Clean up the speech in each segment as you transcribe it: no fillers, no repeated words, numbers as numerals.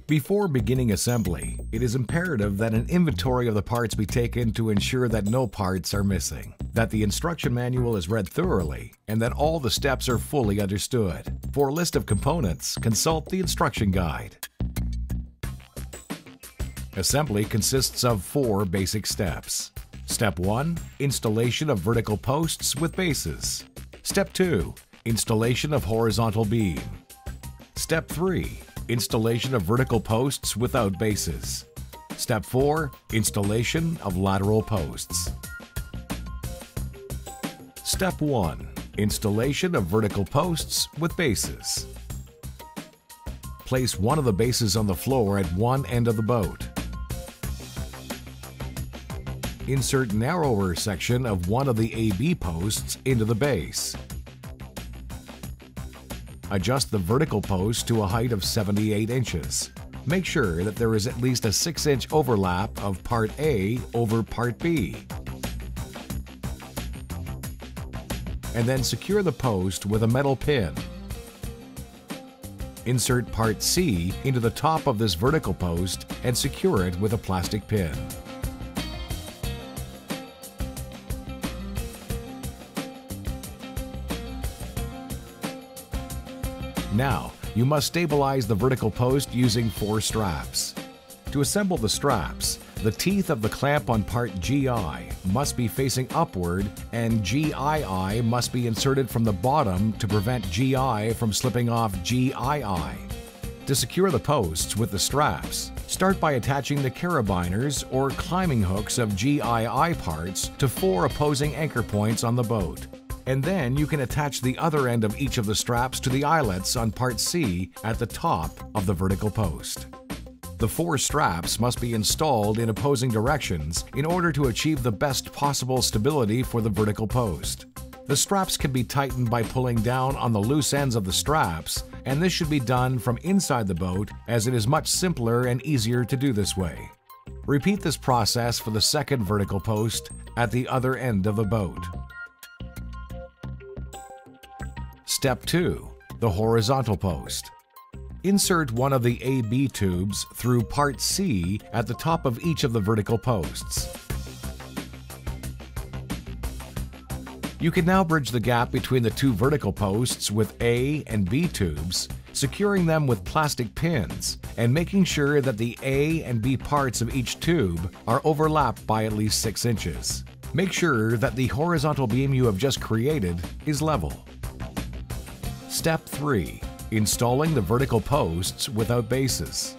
Before beginning assembly, it is imperative that an inventory of the parts be taken to ensure that no parts are missing, that the instruction manual is read thoroughly, and that all the steps are fully understood. For a list of components, consult the instruction guide. Assembly consists of 4 basic steps. Step 1. Installation of vertical posts with bases. Step 2. Installation of horizontal beam. Step 3. Installation of vertical posts without bases. Step 4. Installation of lateral posts. Step 1. Installation of vertical posts with bases. Place one of the bases on the floor at one end of the boat. Insert narrower section of one of the AB posts into the base. Adjust the vertical post to a height of 78 inches. Make sure that there is at least a 6-inch overlap of Part A over Part B. And then secure the post with a metal pin. Insert Part C into the top of this vertical post and secure it with a plastic pin. Now, you must stabilize the vertical post using 4 straps. To assemble the straps, the teeth of the clamp on part GI must be facing upward and GII must be inserted from the bottom to prevent GI from slipping off GII. To secure the posts with the straps, start by attaching the carabiners or climbing hooks of GII parts to 4 opposing anchor points on the boat. And then you can attach the other end of each of the straps to the eyelets on part C at the top of the vertical post. The 4 straps must be installed in opposing directions in order to achieve the best possible stability for the vertical post. The straps can be tightened by pulling down on the loose ends of the straps, and this should be done from inside the boat as it is much simpler and easier to do this way. Repeat this process for the second vertical post at the other end of the boat. Step 2. The horizontal post. Insert one of the AB tubes through part C at the top of each of the vertical posts. You can now bridge the gap between the 2 vertical posts with A and B tubes, securing them with plastic pins and making sure that the A and B parts of each tube are overlapped by at least 6 inches. Make sure that the horizontal beam you have just created is level. Step 3. Installing the vertical posts without bases.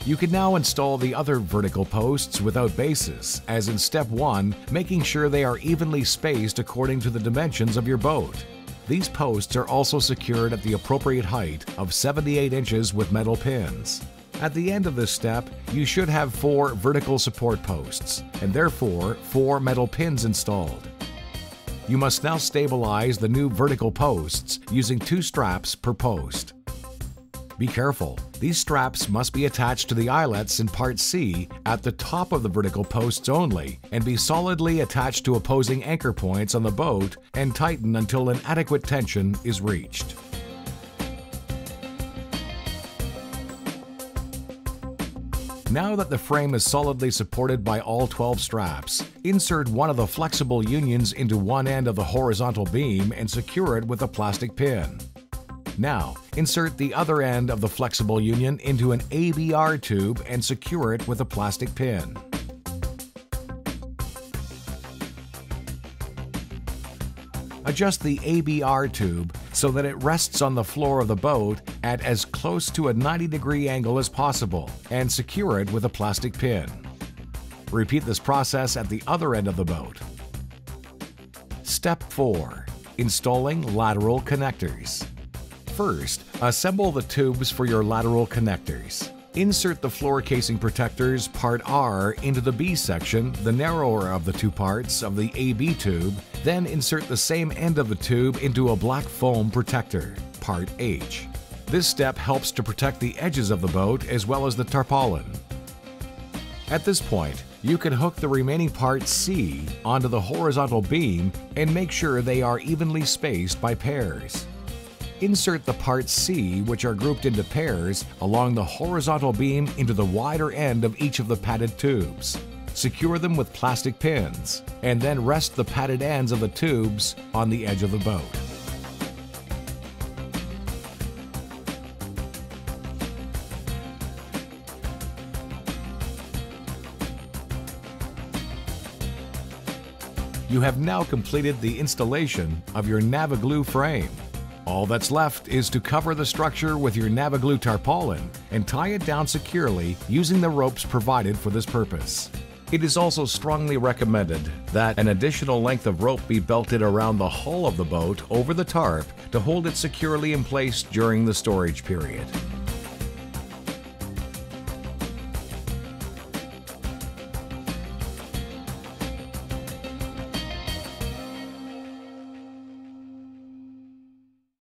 You can now install the other vertical posts without bases, as in Step 1, making sure they are evenly spaced according to the dimensions of your boat. These posts are also secured at the appropriate height of 78 inches with metal pins. At the end of this step, you should have 4 vertical support posts, and therefore 4 metal pins installed. You must now stabilize the new vertical posts using 2 straps per post. Be careful, these straps must be attached to the eyelets in part C at the top of the vertical posts only and be solidly attached to opposing anchor points on the boat and tighten until an adequate tension is reached. Now that the frame is solidly supported by all 12 straps, insert one of the flexible unions into one end of the horizontal beam and secure it with a plastic pin. Now, insert the other end of the flexible union into an ABR tube and secure it with a plastic pin. Adjust the ABR tube so that it rests on the floor of the boat at as close to a 90-degree angle as possible and secure it with a plastic pin. Repeat this process at the other end of the boat. Step 4. Installing lateral connectors. First, assemble the tubes for your lateral connectors. Insert the floor casing protectors, part R, into the B section, the narrower of the 2 parts of the AB tube, then insert the same end of the tube into a black foam protector, part H. This step helps to protect the edges of the boat as well as the tarpaulin. At this point, you can hook the remaining part C onto the horizontal beam and make sure they are evenly spaced by pairs. Insert the parts C, which are grouped into pairs, along the horizontal beam into the wider end of each of the padded tubes. Secure them with plastic pins, and then rest the padded ends of the tubes on the edge of the boat. You have now completed the installation of your Navigloo frame. All that's left is to cover the structure with your Navigloo tarpaulin and tie it down securely using the ropes provided for this purpose. It is also strongly recommended that an additional length of rope be belted around the hull of the boat over the tarp to hold it securely in place during the storage period.